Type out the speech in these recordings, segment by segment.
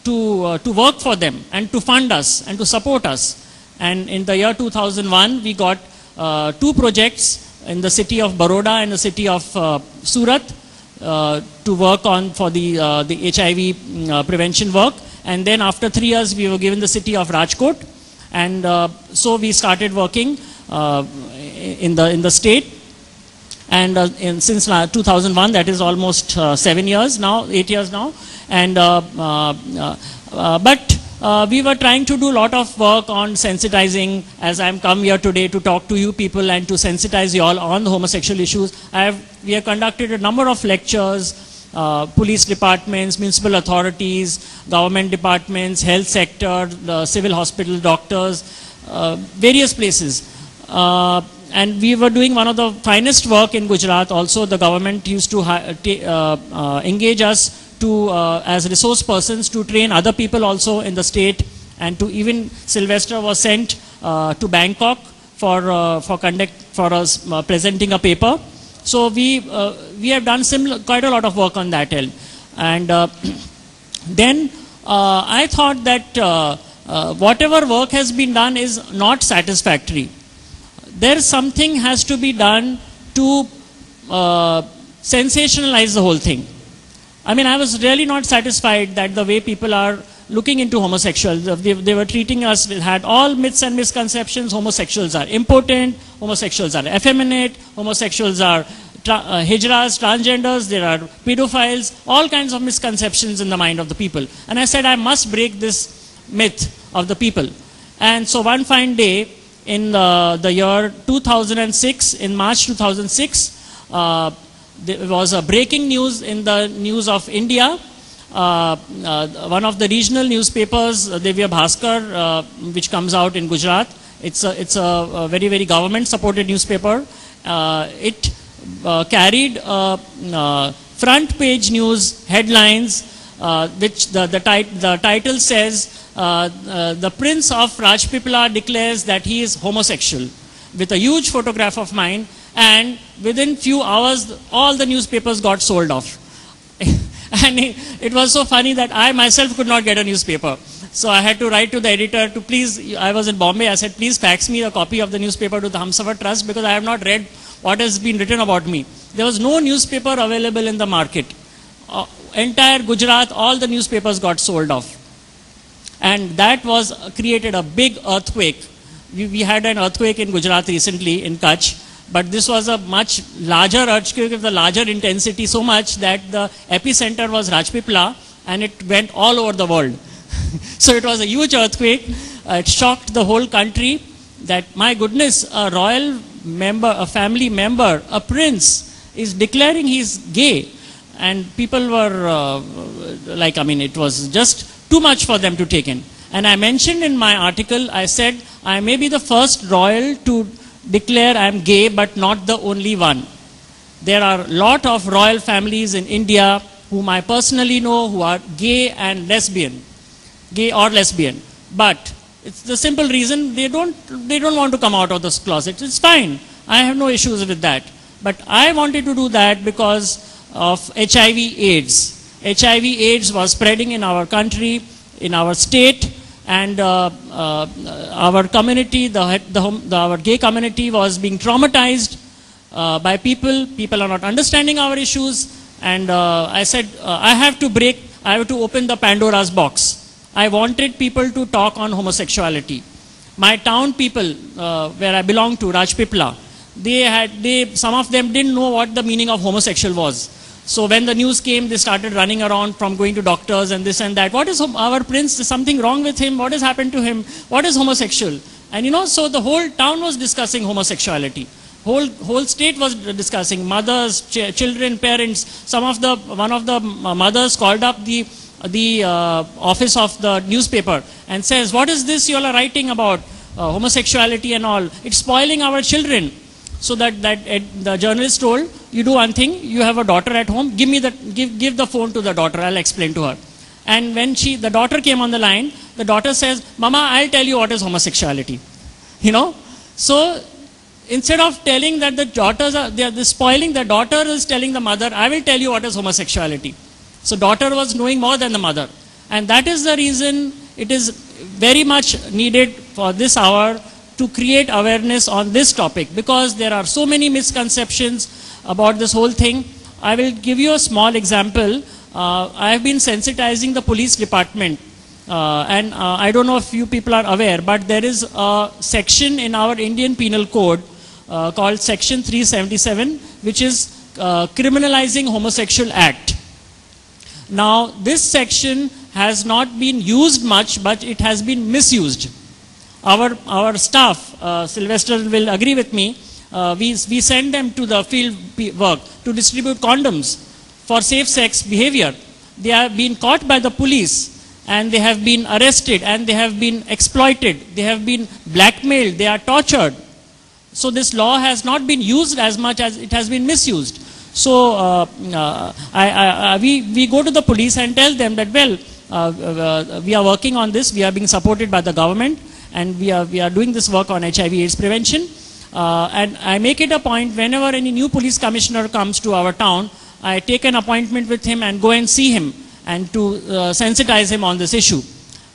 to work for them and to fund us and to support us. And in the year 2001, we got 2 projects in the city of Baroda and the city of Surat to work on for the HIV prevention work. And then after 3 years, we were given the city of Rajkot. And so we started working in the state. And since 2001, that is almost 7 years now, 8 years now. And but we were trying to do a lot of work on sensitizing, as I'm come here today to talk to you people and to sensitize you all on the homosexual issues. We have conducted a number of lectures, police departments, municipal authorities, government departments, health sector, the civil hospital, doctors, various places. And we were doing one of the finest work in Gujarat. Also, the government used to engage us to as resource persons to train other people also in the state, and to even Sylvester was sent to Bangkok for us presenting a paper. So we have done quite a lot of work on that end. And then I thought that whatever work has been done is not satisfactory. There something has to be done to sensationalize the whole thing. I mean, I was really not satisfied that the way people are looking into homosexuals. They were treating us, we had all myths and misconceptions. Homosexuals are impotent, homosexuals are effeminate, homosexuals are hijras, transgenders, there are pedophiles, all kinds of misconceptions in the mind of the people. And I said, I must break this myth of the people. And so one fine day in the year 2006, in March 2006, there was a breaking news in the news of India. One of the regional newspapers, Devya Bhaskar, which comes out in Gujarat, it's a very, very government-supported newspaper. It carried front page news headlines, which the title says, the Prince of Rajpipla declares that he is homosexual, with a huge photograph of mine. And within few hours, all the newspapers got sold off. And it was so funny that I myself could not get a newspaper. So I had to write to the editor to please, I was in Bombay, I said, please fax me a copy of the newspaper to the Humsafar Trust, because I have not read what has been written about me. There was no newspaper available in the market. Entire Gujarat, all the newspapers got sold off. And that was created a big earthquake. We had an earthquake in Gujarat recently, in Kutch. But this was a much larger earthquake of the larger intensity, so much that the epicenter was Rajpipla, and it went all over the world. So it was a huge earthquake. It shocked the whole country that, my goodness, a royal member, a family member, a prince is declaring he's gay. And people were like, I mean, it was just too much for them to take in. And I mentioned in my article, I said, I may be the first royal to declare I am gay, but not the only one. There are a lot of royal families in India whom I personally know who are gay and lesbian, gay or lesbian. But it's the simple reason they don't want to come out of this closet. It's fine. I have no issues with that. But I wanted to do that because of HIV/AIDS. HIV/AIDS was spreading in our country, in our state. And our community, our gay community was being traumatized by people. People are not understanding our issues. And I said, I have to open the Pandora's box. I wanted people to talk on homosexuality. My town people, where I belong to, Rajpipla, some of them didn't know what the meaning of homosexual was. So when the news came, they started running around from going to doctors and this and that. What is our prince? Is something wrong with him? What has happened to him? What is homosexual? And you know, so the whole town was discussing homosexuality. Whole state was discussing. Mothers, children, parents. One of the mothers called up the office of the newspaper and says, "What is this you all are writing about homosexuality and all? It's spoiling our children." So the journalist told, you do one thing, you have a daughter at home, give the phone to the daughter, I'll explain to her. And when the daughter came on the line, the daughter says, "Mama, I'll tell you what is homosexuality." You know? So instead of telling that the daughters they're spoiling, the daughter is telling the mother, "I will tell you what is homosexuality." So daughter was knowing more than the mother. And that is the reason it is very much needed for this hour to create awareness on this topic, because there are so many misconceptions about this whole thing. I will give you a small example. I have been sensitizing the police department, and I don't know if you people are aware, but there is a section in our Indian Penal Code called Section 377, which is criminalizing homosexual act. Now, this section has not been used much, but it has been misused. Our staff, Sylvester will agree with me, we send them to the field work to distribute condoms for safe sex behavior. They have been caught by the police, and they have been arrested, and they have been exploited, they have been blackmailed, they are tortured. So this law has not been used as much as it has been misused. So we go to the police and tell them that, well, we are working on this, we are being supported by the government, and we are doing this work on HIV/AIDS prevention. And I make it a point, whenever any new police commissioner comes to our town, I take an appointment with him and go and see him and to sensitize him on this issue.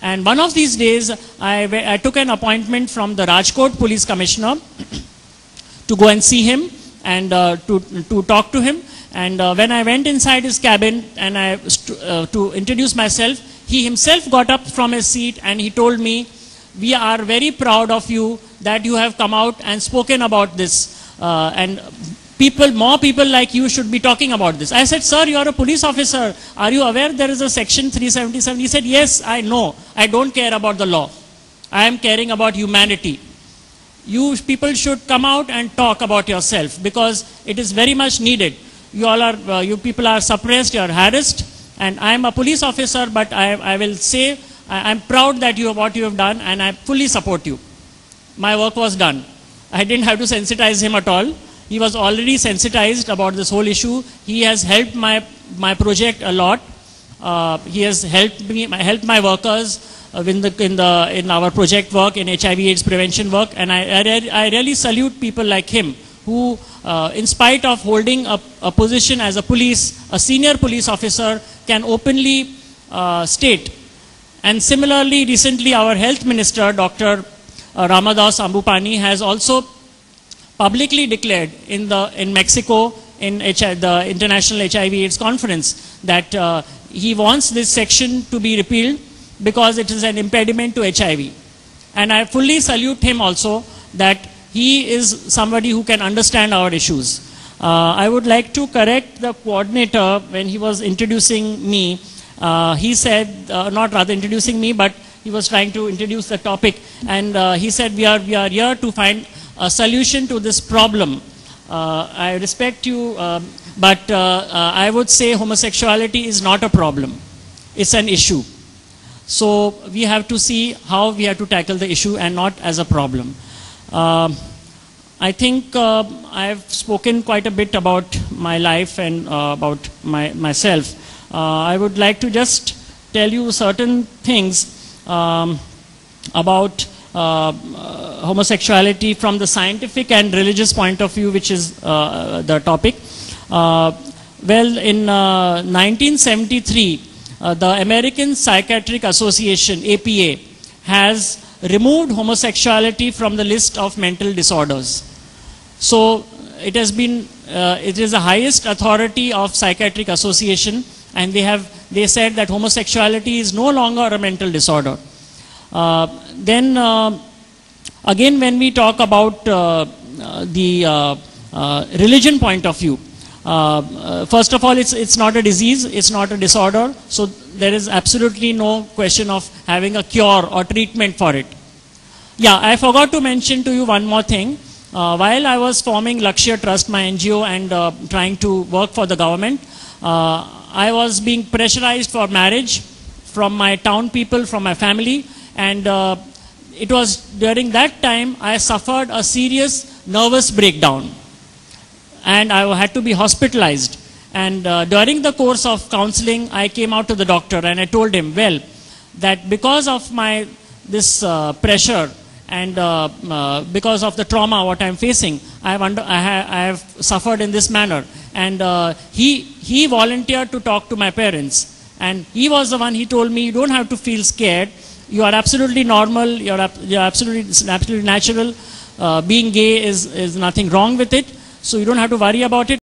And one of these days, I took an appointment from the Rajkot police commissioner to go and see him and to talk to him. And when I went inside his cabin and to introduce myself, he himself got up from his seat and he told me, "We are very proud of you that you have come out and spoken about this. And more people like you should be talking about this." I said, "Sir, you are a police officer. Are you aware there is a section 377? He said, "Yes, I know. I don't care about the law. I am caring about humanity. You people should come out and talk about yourself, because it is very much needed. You people are suppressed, you are harassed, and I am a police officer, but I will say I am proud that what you have done, and I fully support you." My work was done. I didn't have to sensitize him at all. He was already sensitized about this whole issue. He has helped my project a lot. He has helped my workers in our project work, in HIV/AIDS prevention work, and I really salute people like him who, in spite of holding a position as a senior police officer, can openly state. And similarly, recently our health minister, Dr. Ramadas Ambupani, has also publicly declared in Mexico, in the International HIV/AIDS Conference, that he wants this section to be repealed because it is an impediment to HIV. And I fully salute him also, that he is somebody who can understand our issues. I would like to correct the coordinator when he was introducing me. He said, not rather introducing me, but he was trying to introduce the topic, and he said we are here to find a solution to this problem. I respect you, but I would say homosexuality is not a problem. It's an issue. So we have to see how we have to tackle the issue and not as a problem. I think I have spoken quite a bit about my life and about myself. I would like to just tell you certain things about homosexuality from the scientific and religious point of view, which is the topic. Well, in 1973, the American Psychiatric Association, APA, has removed homosexuality from the list of mental disorders. So it has been, it is the highest authority of Psychiatric Association, and they said that homosexuality is no longer a mental disorder. Then again, when we talk about the religion point of view, first of all, it's not a disease, it's not a disorder, so there is absolutely no question of having a cure or treatment for it. Yeah, I forgot to mention to you one more thing. While I was forming Lakshya Trust, my NGO, and trying to work for the government, I was being pressurized for marriage from my town people, from my family, and it was during that time I suffered a serious nervous breakdown, and I had to be hospitalized. And during the course of counseling, I came out to the doctor and I told him, well, that because of this pressure and because of the trauma what I'm facing, I have suffered in this manner. And he volunteered to talk to my parents. And he was the one, he told me, you don't have to feel scared. You are absolutely normal, you're absolutely natural. Being gay is nothing wrong with it. So you don't have to worry about it.